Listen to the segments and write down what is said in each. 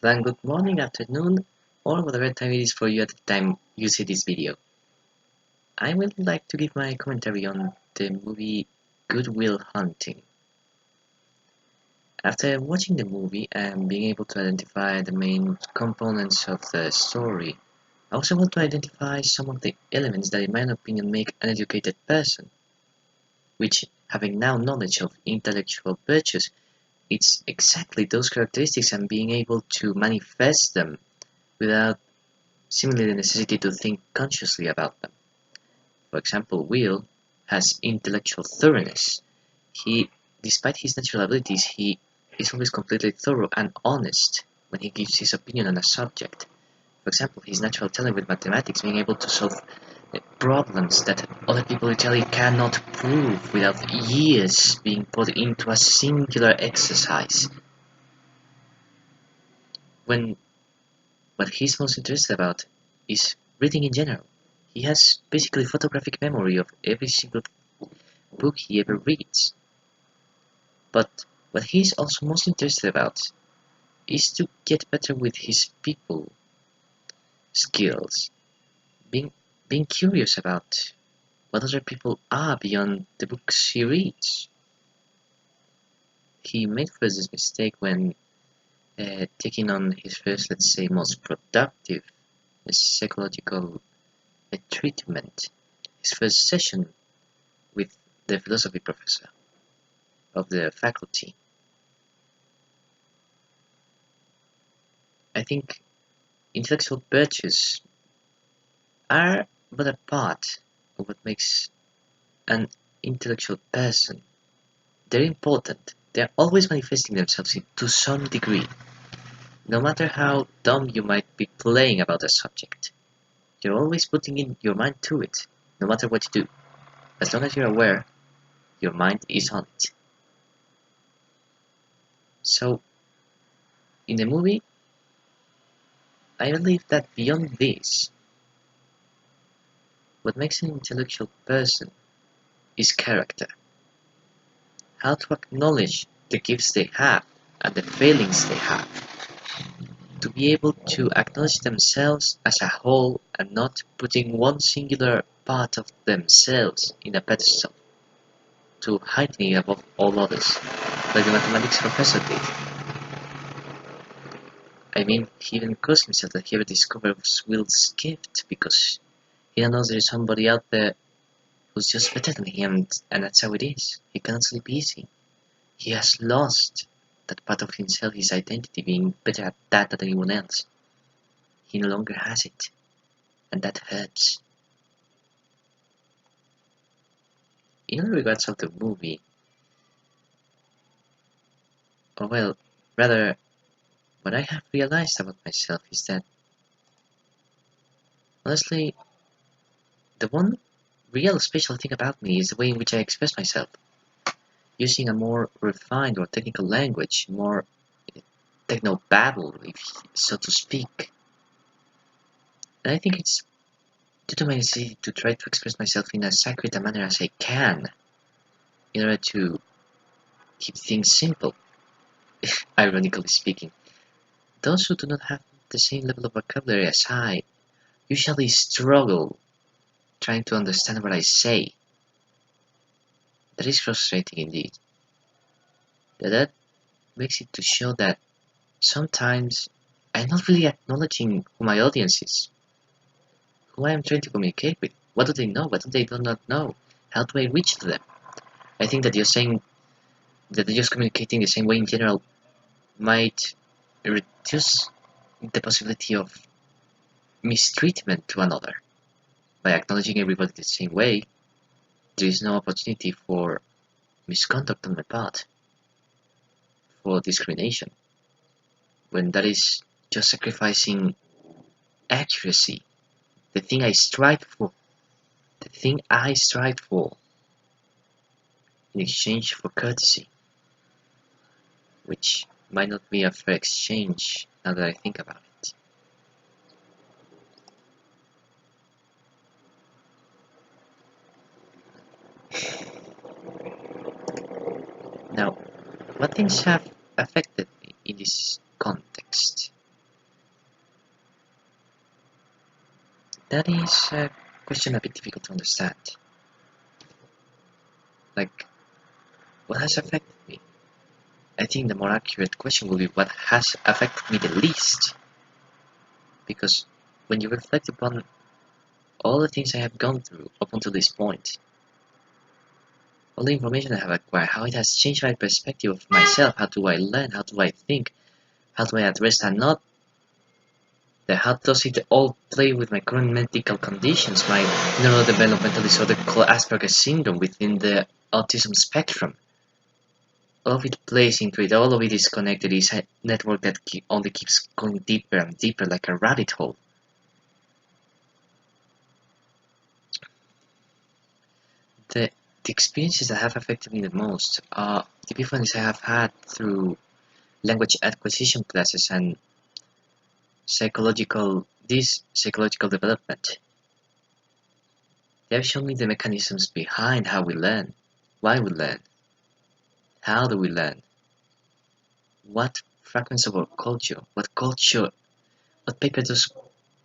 then good morning, afternoon, or whatever time it is for you at the time you see this video. I would like to give my commentary on the movie Good Will Hunting. After watching the movie and being able to identify the main components of the story, I also want to identify some of the elements that in my opinion make an educated person, which, having now knowledge of intellectual virtues, it's exactly those characteristics and being able to manifest them without seemingly the necessity to think consciously about them. For example, Will has intellectual thoroughness. He, despite his natural abilities, he is always completely thorough and honest when he gives his opinion on a subject. For example, his natural talent with mathematics, being able to solve problems that other people literally cannot prove without years being put into a singular exercise. When what he's most interested about is reading in general. He has basically photographic memory of every single book he ever reads. But what he's also most interested about is to get better with his people skills, being being curious about what other people are beyond the books he reads. He made first this mistake when taking on his first, let's say, most productive psychological treatment, his first session with the philosophy professor of the faculty. I think intellectual virtues are but a part of what makes an intellectual person. They're important. They're always manifesting themselves to some degree. No matter how dumb you might be playing about a subject, you're always putting in your mind to it, no matter what you do. As long as you're aware, your mind is on it. So, in the movie, I believe that beyond this, what makes an intellectual person is character. How to acknowledge the gifts they have and the failings they have. To be able to acknowledge themselves as a whole and not putting one singular part of themselves in a pedestal. To heightening it above all others, like the mathematics professor did. I mean, he even cursed himself that he ever discovered Will's gift because he knows there is somebody out there who's just better than him, and that's how it is. He cannot sleep easy. He has lost that part of himself, his identity, being better at that than anyone else. He no longer has it, and that hurts. In other regards of the movie, or well, rather, what I have realized about myself is that, honestly, the one real special thing about me is the way in which I express myself, using a more refined or technical language, more techno-babble, if so to speak. And I think it's due to my necessity to try to express myself in as accurate a manner as I can, in order to keep things simple, ironically speaking. Those who do not have the same level of vocabulary as I usually struggle trying to understand what I say. That is frustrating indeed. That makes it to show that sometimes I'm not really acknowledging who my audience is, who I am trying to communicate with. What do they know? What do they do not know? How do I reach to them? I think that you're saying that just communicating the same way in general might reduce the possibility of mistreatment to another. By acknowledging everybody the same way, there is no opportunity for misconduct on my part, for discrimination, when that is just sacrificing accuracy, the thing I strive for, the thing I strive for, in exchange for courtesy, which might not be a fair exchange now that I think about it. Now, what things have affected me in this context? That is a question a bit difficult to understand. Like, what has affected me? I think the more accurate question will be what has affected me the least. Because when you reflect upon all the things I have gone through up until this point, all the information I have acquired, how it has changed my perspective of myself, how do I learn, how do I think, how do I address that not, how does it all play with my current medical conditions, my neurodevelopmental disorder called Asperger's syndrome within the autism spectrum. All of it plays into it, all of it is connected, it's a network that only keeps going deeper and deeper like a rabbit hole. The, the experiences that have affected me the most are the epiphanies I have had through language acquisition classes and psychological development. They have shown me the mechanisms behind how we learn, why we learn, how do we learn, what fragments of our culture, what paper does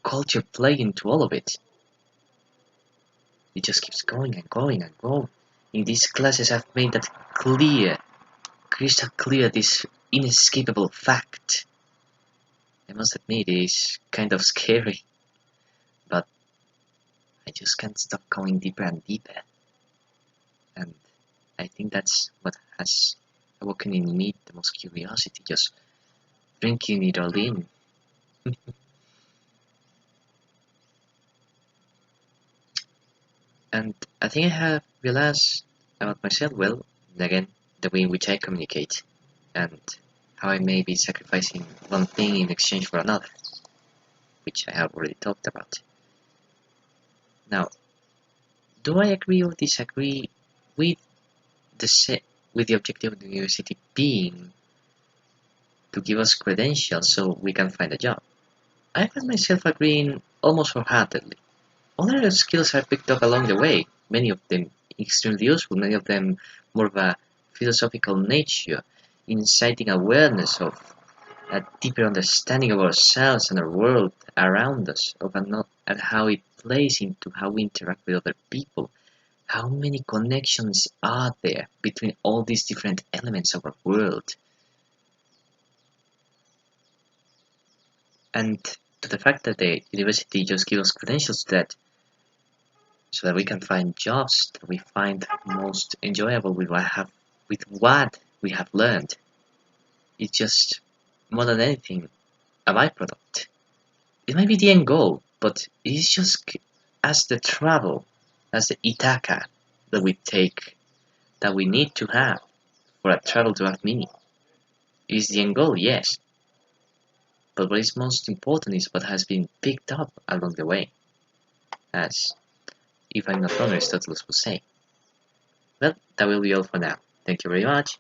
culture play into all of it. It just keeps going and going and going. In these classes, I've made that clear, crystal clear, this inescapable fact. I must admit, it is kind of scary, but I just can't stop going deeper and deeper. And I think that's what has awoken in me the most curiosity, just drinking it all in. And I think I have realized about myself well, again, the way in which I communicate, and how I may be sacrificing one thing in exchange for another, which I have already talked about. Now, do I agree or disagree with with the objective of the university being to give us credentials so we can find a job? I find myself agreeing almost wholeheartedly. Other skills I picked up along the way, many of them extremely useful, many of them more of a philosophical nature, inciting awareness of a deeper understanding of ourselves and our world around us, and how it plays into how we interact with other people. How many connections are there between all these different elements of our world? And to the fact that the university just gives us credentials so that we can find jobs that we find most enjoyable with what we have learned. It's just more than anything a byproduct. It might be the end goal, but it is just as the travel, as the Ithaca that we take, that we need to have for a travel to have meaning. It is the end goal, yes, but what is most important is what has been picked up along the way, as, if I'm not wrong, Aristotle would say. Well, that will be all for now. Thank you very much.